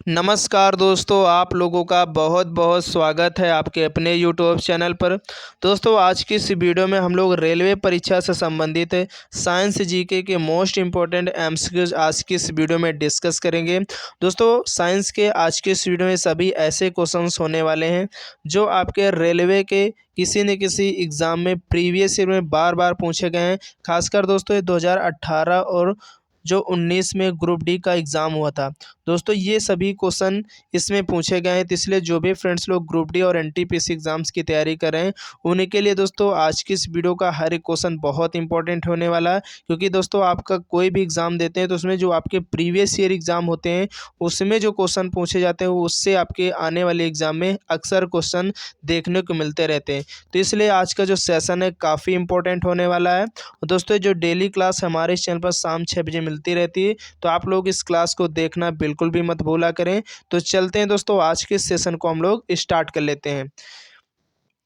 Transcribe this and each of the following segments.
नमस्कार दोस्तों, आप लोगों का बहुत बहुत स्वागत है आपके अपने यूट्यूब चैनल पर। दोस्तों, आज की इस वीडियो में हम लोग रेलवे परीक्षा से संबंधित साइंस जीके के मोस्ट इम्पोर्टेंट एमसीक्यूज आज की इस वीडियो में डिस्कस करेंगे। दोस्तों, साइंस के आज के इस वीडियो में सभी ऐसे क्वेश्चंस होने वाले हैं जो आपके रेलवे के किसी न किसी एग्ज़ाम में प्रीवियस ईयर में बार बार पूछे गए हैं। खासकर दोस्तों, ये 2018 और जो 19 में ग्रुप डी का एग्ज़ाम हुआ था, दोस्तों ये सभी क्वेश्चन इसमें पूछे गए हैं। तो इसलिए जो भी फ्रेंड्स लोग ग्रुप डी और एनटीपीसी एग्ज़ाम्स की तैयारी कर रहे हैं, उन्हीं के लिए दोस्तों आज की इस वीडियो का हर एक क्वेश्चन बहुत इंपॉर्टेंट होने वाला है। क्योंकि दोस्तों, आपका कोई भी एग्ज़ाम देते हैं तो उसमें जो आपके प्रीवियस ईयर एग्ज़ाम होते हैं, उसमें जो क्वेश्चन पूछे जाते हैं, उससे आपके आने वाले एग्ज़ाम में अक्सर क्वेश्चन देखने को मिलते रहते हैं। तो इसलिए आज का जो सेशन है काफ़ी इंपॉर्टेंट होने वाला है। और दोस्तों, जो डेली क्लास हमारे इस चैनल पर शाम 6 बजे मिलती रहती है, तो आप लोग इस क्लास को देखना बिल्कुल भी मत भूला करें। तो चलते हैं दोस्तों, आज के सेशन को हम लोग स्टार्ट कर लेते हैं।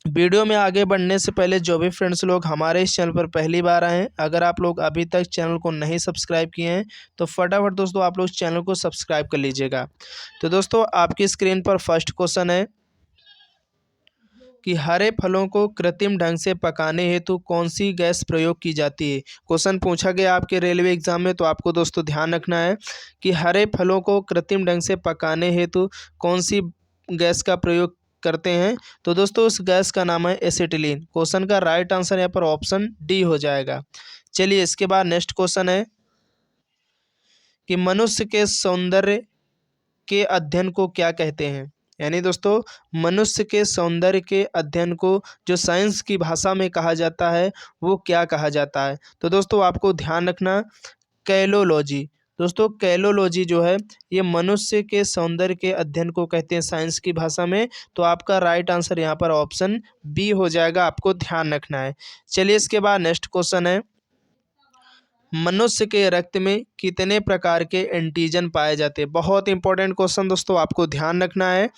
वीडियो में आगे बढ़ने से पहले जो भी फ्रेंड्स लोग हमारे इस चैनल पर पहली बार आए हैं, अगर आप लोग अभी तक चैनल को नहीं सब्सक्राइब किए हैं तो फटाफट दोस्तों आप लोग चैनल को सब्सक्राइब कर लीजिएगा। तो दोस्तों, आपकी स्क्रीन पर फर्स्ट क्वेश्चन है कि हरे फलों को कृत्रिम ढंग से पकाने हेतु कौन सी गैस प्रयोग की जाती है। क्वेश्चन पूछा गया आपके रेलवे एग्जाम में, तो आपको दोस्तों ध्यान रखना है कि हरे फलों को कृत्रिम ढंग से पकाने हेतु कौन सी गैस का प्रयोग करते हैं। तो दोस्तों, उस गैस का नाम है एसिटिलीन। क्वेश्चन का राइट आंसर यहाँ पर ऑप्शन डी हो जाएगा। चलिए, इसके बाद नेक्स्ट क्वेश्चन है कि मनुष्य के सौंदर्य के अध्ययन को क्या कहते हैं। यानी दोस्तों, मनुष्य के सौंदर्य के अध्ययन को जो साइंस की भाषा में कहा जाता है, वो क्या कहा जाता है। तो दोस्तों, आपको ध्यान रखना, कैलोलॉजी। दोस्तों, कैलोलॉजी जो है ये मनुष्य के सौंदर्य के अध्ययन को कहते हैं साइंस की भाषा में। तो आपका राइट आंसर यहाँ पर ऑप्शन बी हो जाएगा, आपको ध्यान रखना है। चलिए, इसके बाद नेक्स्ट क्वेश्चन है, मनुष्य के रक्त में कितने प्रकार के एंटीजन पाए जाते हैं। बहुत इंपॉर्टेंट क्वेश्चन दोस्तों, आपको ध्यान रखना है।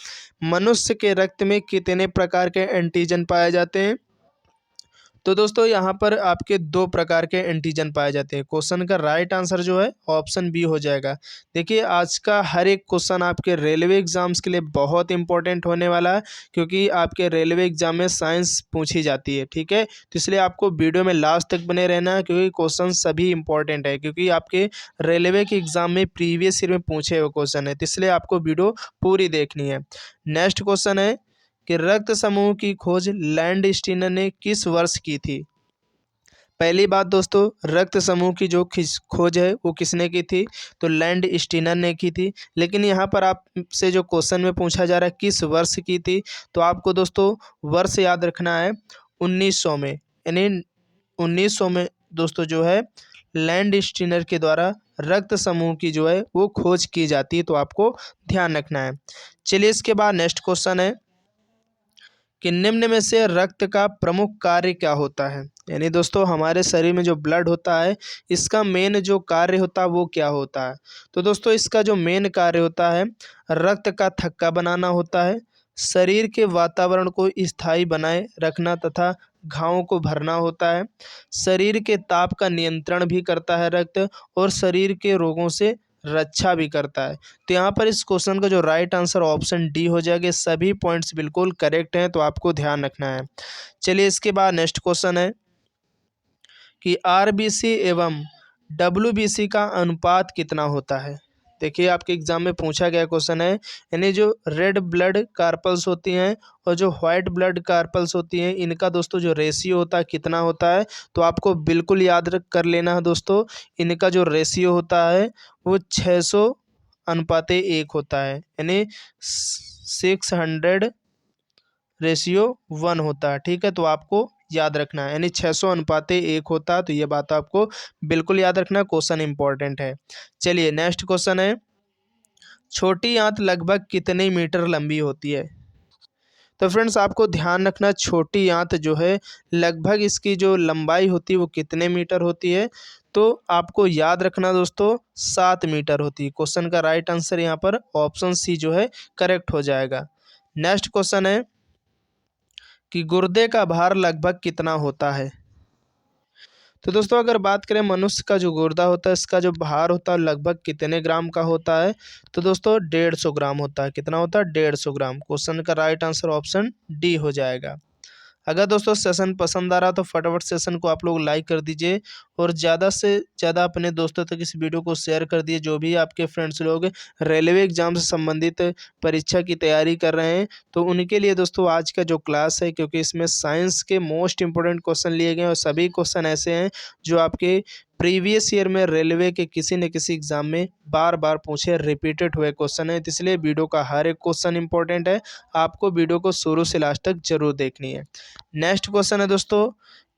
मनुष्य के रक्त में कितने प्रकार के एंटीजन पाए जाते हैं। तो दोस्तों, यहाँ पर आपके दो प्रकार के एंटीजन पाए जाते हैं। क्वेश्चन का राइट आंसर जो है ऑप्शन बी हो जाएगा। देखिए, आज का हर एक क्वेश्चन आपके रेलवे एग्जाम्स के लिए बहुत इंपॉर्टेंट होने वाला है, क्योंकि आपके रेलवे एग्जाम में साइंस पूछी जाती है। ठीक है, तो इसलिए आपको वीडियो में लास्ट तक बने रहना है, क्योंकि क्वेश्चन सभी इंपॉर्टेंट है, क्योंकि आपके रेलवे के एग्जाम में प्रीवियस ईयर में पूछे हुए क्वेश्चन है। तो इसलिए आपको वीडियो पूरी देखनी है। नेक्स्ट क्वेश्चन है कि रक्त समूह की खोज लैंड स्टीनर ने किस वर्ष की थी। पहली बात दोस्तों, रक्त समूह की जो खोज है वो किसने की थी, तो लैंड स्टीनर ने की थी। लेकिन यहाँ पर आपसे जो क्वेश्चन में पूछा जा रहा है किस वर्ष की थी, तो आपको दोस्तों वर्ष याद रखना है 1900 में। यानी 1900 में दोस्तों जो है लैंड स्टीनर के द्वारा रक्त समूह की जो है वो खोज की जाती है। तो आपको ध्यान रखना है। चलिए, इसके बाद नेक्स्ट क्वेश्चन है कि निम्न में से रक्त का प्रमुख कार्य क्या होता है। यानी दोस्तों, हमारे शरीर में जो ब्लड होता है, इसका मेन जो कार्य होता है वो क्या होता है। तो दोस्तों, इसका जो मेन कार्य होता है रक्त का थक्का बनाना होता है, शरीर के वातावरण को स्थायी बनाए रखना तथा घावों को भरना होता है, शरीर के ताप का नियंत्रण भी करता है रक्त, और शरीर के रोगों से रक्षा भी करता है। तो यहाँ पर इस क्वेश्चन का जो राइट आंसर ऑप्शन डी हो जाएगा। सभी पॉइंट्स बिल्कुल करेक्ट हैं, तो आपको ध्यान रखना है। चलिए, इसके बाद नेक्स्ट क्वेश्चन है कि आरबीसी एवं डब्ल्यूबीसी का अनुपात कितना होता है। देखिए, आपके एग्जाम में पूछा गया क्वेश्चन है। यानी जो रेड ब्लड कार्पल्स होती हैं और जो वाइट ब्लड कार्पल्स होती हैं, इनका दोस्तों जो रेशियो होता है कितना होता है। तो आपको बिल्कुल याद कर लेना है दोस्तों, इनका जो रेशियो होता है वो 600:1 होता है। यानी 600:1 होता है। ठीक है, तो आपको याद रखना है, यानी 600:1 होता है। तो ये बात आपको बिल्कुल याद रखना, क्वेश्चन इंपॉर्टेंट है। चलिए, नेक्स्ट क्वेश्चन है, छोटी आंत लगभग कितने मीटर लंबी होती है। तो फ्रेंड्स, आपको ध्यान रखना, छोटी आंत जो है लगभग इसकी जो लंबाई होती है वो कितने मीटर होती है। तो आपको याद रखना दोस्तों 7 मीटर होती है। क्वेश्चन का राइट आंसर यहाँ पर ऑप्शन सी जो है करेक्ट हो जाएगा। नेक्स्ट क्वेश्चन है कि गुर्दे का भार लगभग कितना होता है। तो दोस्तों अगर बात करें मनुष्य का जो गुर्दा होता है इसका जो भार होता है लगभग कितने ग्राम का होता है, तो दोस्तों 150 ग्राम होता है। कितना होता है? 150 ग्राम। क्वेश्चन का राइट आंसर ऑप्शन डी हो जाएगा। अगर दोस्तों सेशन पसंद आ रहा तो फटाफट सेशन को आप लोग लाइक कर दीजिए और ज़्यादा से ज़्यादा अपने दोस्तों तक इस वीडियो को शेयर कर दिए। जो भी आपके फ्रेंड्स लोग रेलवे एग्जाम से संबंधित परीक्षा की तैयारी कर रहे हैं तो उनके लिए दोस्तों आज का जो क्लास है, क्योंकि इसमें साइंस के मोस्ट इंपॉर्टेंट क्वेश्चन लिए गए और सभी क्वेश्चन ऐसे हैं जो आपके प्रीवियस ईयर में रेलवे के किसी न किसी एग्जाम में बार बार पूछे रिपीटेड हुए क्वेश्चन है। इसलिए वीडियो का हर एक क्वेश्चन इंपॉर्टेंट है, आपको वीडियो को शुरू से लास्ट तक जरूर देखनी है। नेक्स्ट क्वेश्चन है दोस्तों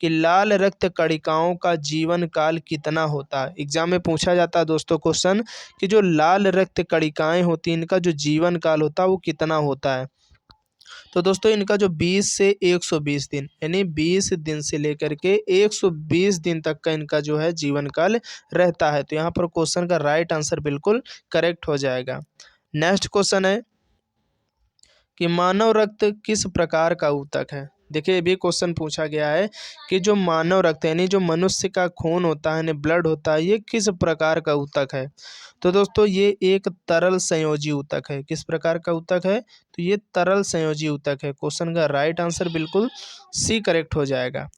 कि लाल रक्त कणिकाओं का जीवन काल कितना होता है। एग्जाम में पूछा जाता है दोस्तों क्वेश्चन कि जो लाल रक्त कणिकाएं होती हैं इनका जो जीवन काल होता है वो कितना होता है। तो दोस्तों इनका जो 20 से 120 दिन यानी 20 दिन से लेकर के 120 दिन तक का इनका जो है जीवन काल रहता है। तो यहाँ पर क्वेश्चन का राइट आंसर बिल्कुल करेक्ट हो जाएगा। नेक्स्ट क्वेश्चन है कि मानव रक्त किस प्रकार का ऊतक है। देखिए ये भी क्वेश्चन पूछा गया है कि जो मानव रक्त यानी जो मनुष्य का खून होता है यानी ब्लड होता है ये किस प्रकार का ऊतक है। तो दोस्तों ये एक तरल संयोजी ऊतक है। किस प्रकार का ऊतक है? तो ये तरल संयोजी ऊतक है। क्वेश्चन का राइट आंसर बिल्कुल सी करेक्ट हो जाएगा।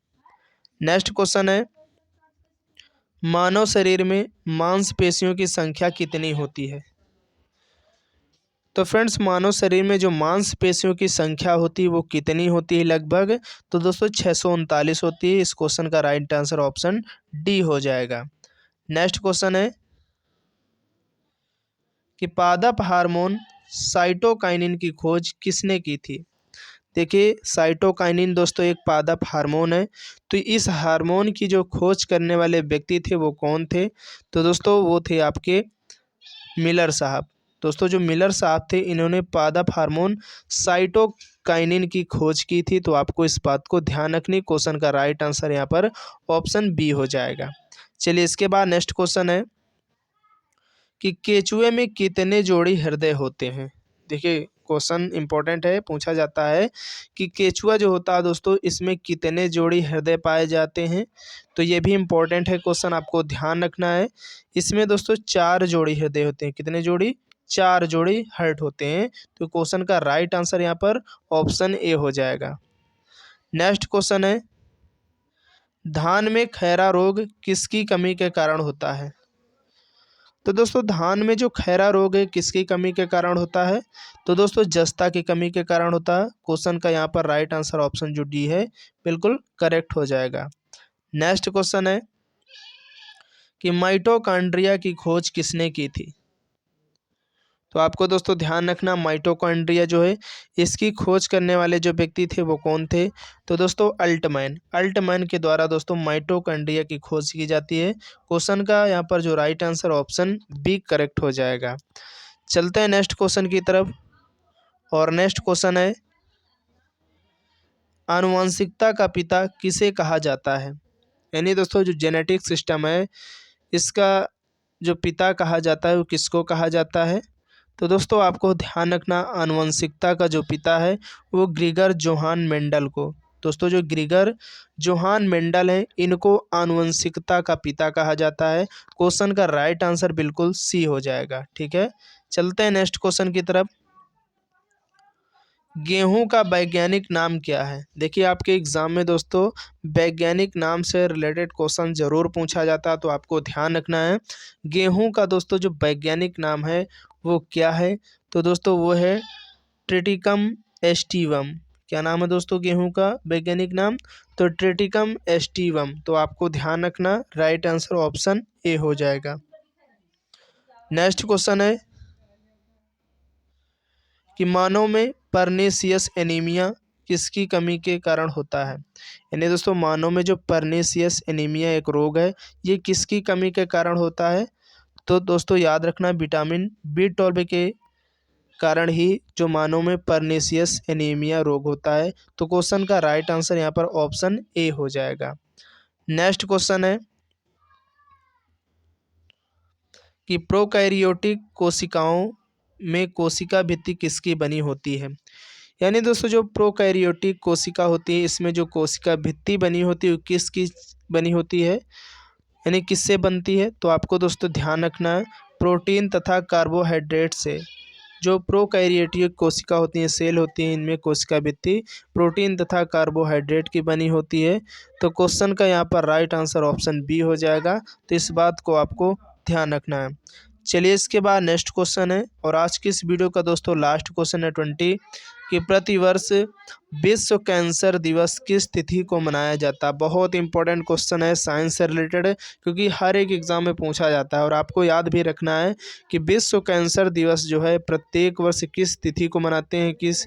नेक्स्ट क्वेश्चन है मानव शरीर में मांसपेशियों की संख्या कितनी होती है। तो फ्रेंड्स मानव शरीर में जो मांसपेशियों की संख्या होती है वो कितनी होती है लगभग, तो दोस्तों 639 होती है। इस क्वेश्चन का राइट आंसर ऑप्शन डी हो जाएगा। नेक्स्ट क्वेश्चन है कि पादप हार्मोन साइटोकाइनिन की खोज किसने की थी। देखिए साइटोकाइनिन दोस्तों एक पादप हार्मोन है। तो इस हार्मोन की जो खोज करने वाले व्यक्ति थे वो कौन थे, तो दोस्तों वो थे आपके मिलर साहब। दोस्तों जो मिलर साहब थे इन्होंने पादप हार्मोन साइटोकाइनिन की खोज की थी। तो आपको इस बात को ध्यान रखनी। क्वेश्चन का राइट आंसर यहाँ पर ऑप्शन बी हो जाएगा। चलिए इसके बाद नेक्स्ट क्वेश्चन है कि केचुए में कितने जोड़ी हृदय होते हैं। देखिए क्वेश्चन इंपॉर्टेंट है, पूछा जाता है कि केचुआ जो होता है दोस्तों इसमें कितने जोड़ी हृदय पाए जाते हैं। तो ये भी इंपॉर्टेंट है क्वेश्चन, आपको ध्यान रखना है। इसमें दोस्तों 4 जोड़ी हृदय होते हैं। कितने जोड़ी? 4 जोड़ी हार्ट होते हैं। तो क्वेश्चन का राइट आंसर यहाँ पर ऑप्शन ए हो जाएगा। नेक्स्ट क्वेश्चन है धान में खैरा रोग किसकी कमी के कारण होता है। तो दोस्तों धान में जो खैरा रोग है किसकी कमी के कारण होता है, तो दोस्तों जस्ता की कमी के कारण होता है। क्वेश्चन का यहाँ पर राइट आंसर ऑप्शन जो डी है बिल्कुल करेक्ट हो जाएगा। नेक्स्ट क्वेश्चन है कि माइटोकॉन्ड्रिया की खोज किसने की थी। तो आपको दोस्तों ध्यान रखना माइटोकॉन्ड्रिया जो है इसकी खोज करने वाले जो व्यक्ति थे वो कौन थे, तो दोस्तों अल्टमैन के द्वारा दोस्तों माइटोकॉन्ड्रिया की खोज की जाती है। क्वेश्चन का यहाँ पर जो right answer option B correct हो जाएगा। चलते हैं नेक्स्ट क्वेश्चन की तरफ और नेक्स्ट क्वेश्चन है आनुवंशिकता का पिता किसे कहा जाता है। यानी दोस्तों जो जेनेटिक सिस्टम है इसका जो पिता कहा जाता है वो किसको कहा जाता है। तो दोस्तों आपको ध्यान रखना आनुवंशिकता का जो पिता है वो ग्रीगर जोहान मेंडल को। दोस्तों जो ग्रीगर जोहान मेंडल हैं इनको आनुवंशिकता का पिता कहा जाता है। क्वेश्चन का राइट आंसर बिल्कुल सी हो जाएगा। ठीक है, चलते हैं नेक्स्ट क्वेश्चन की तरफ। गेहूं का वैज्ञानिक नाम क्या है। देखिए आपके एग्जाम में दोस्तों वैज्ञानिक नाम से रिलेटेड क्वेश्चन जरूर पूछा जाता है, तो आपको ध्यान रखना है गेहूं का दोस्तों जो वैज्ञानिक नाम है वो क्या है। तो दोस्तों वो है ट्रिटिकम एस्टिवम। क्या नाम है दोस्तों गेहूं का वैज्ञानिक नाम, तो ट्रिटिकम एस्टिवम। तो आपको ध्यान रखना राइट आंसर ऑप्शन ए हो जाएगा। नेक्स्ट क्वेश्चन है कि मानव में परनीसियस एनीमिया किसकी कमी के कारण होता है। यानी दोस्तों मानव में जो परनीसियस एनीमिया एक रोग है ये किसकी कमी के कारण होता है। तो दोस्तों याद रखना विटामिन B12 के कारण ही जो मानव में परनीसियस एनीमिया रोग होता है। तो क्वेश्चन का राइट आंसर यहाँ पर ऑप्शन ए हो जाएगा। नेक्स्ट क्वेश्चन है कि प्रोकैरियोटिक कोशिकाओं में कोशिका भित्ति किसकी बनी होती है। यानी दोस्तों जो प्रोकैरियोटिक कोशिका होती है इसमें जो कोशिका भित्ति बनी होती है वो किसकी बनी होती है, यानी किससे बनती है? तो आपको दोस्तों ध्यान रखना है प्रोटीन तथा कार्बोहाइड्रेट से। जो प्रोकैरियोटिक कोशिका होती हैं, सेल होती हैं, इनमें कोशिका भित्ति प्रोटीन तथा कार्बोहाइड्रेट की बनी होती है। तो क्वेश्चन का यहाँ पर राइट आंसर ऑप्शन बी हो जाएगा। तो इस बात को आपको ध्यान रखना है। चलिए इसके बाद नेक्स्ट क्वेश्चन है, और आज की इस वीडियो का दोस्तों लास्ट क्वेश्चन है 20 कि प्रतिवर्ष विश्व कैंसर दिवस किस तिथि को मनाया जाता है। बहुत इंपॉर्टेंट क्वेश्चन है, साइंस से रिलेटेड है, क्योंकि हर एक एग्जाम में पूछा जाता है। और आपको याद भी रखना है कि विश्व कैंसर दिवस जो है प्रत्येक वर्ष किस तिथि को मनाते हैं, किस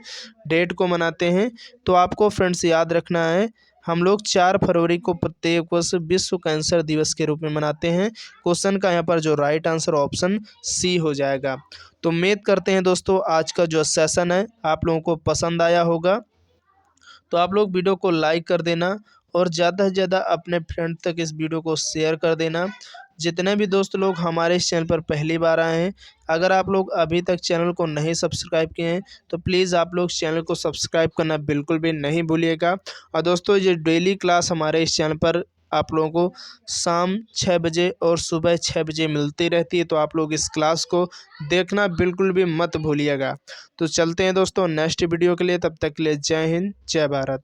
डेट को मनाते हैं। तो आपको फ्रेंड्स याद रखना है, हम लोग 4 फरवरी को प्रत्येक वर्ष विश्व कैंसर दिवस के रूप में मनाते हैं। क्वेश्चन का यहाँ पर जो राइट आंसर ऑप्शन सी हो जाएगा। तो उम्मीद करते हैं दोस्तों आज का जो सेशन है आप लोगों को पसंद आया होगा। तो आप लोग वीडियो को लाइक कर देना और ज़्यादा से ज़्यादा अपने फ्रेंड तक इस वीडियो को शेयर कर देना। जितने भी दोस्त लोग हमारे इस चैनल पर पहली बार आए हैं, अगर आप लोग अभी तक चैनल को नहीं सब्सक्राइब किए हैं तो प्लीज़ आप लोग चैनल को सब्सक्राइब करना बिल्कुल भी नहीं भूलिएगा। और दोस्तों ये डेली क्लास हमारे इस चैनल पर आप लोगों को शाम 6 बजे और सुबह 6 बजे मिलती रहती है। तो आप लोग इस क्लास को देखना बिल्कुल भी मत भूलिएगा। तो चलते हैं दोस्तों नेक्स्ट वीडियो के लिए, तब तक के लिए जय हिंद जय भारत।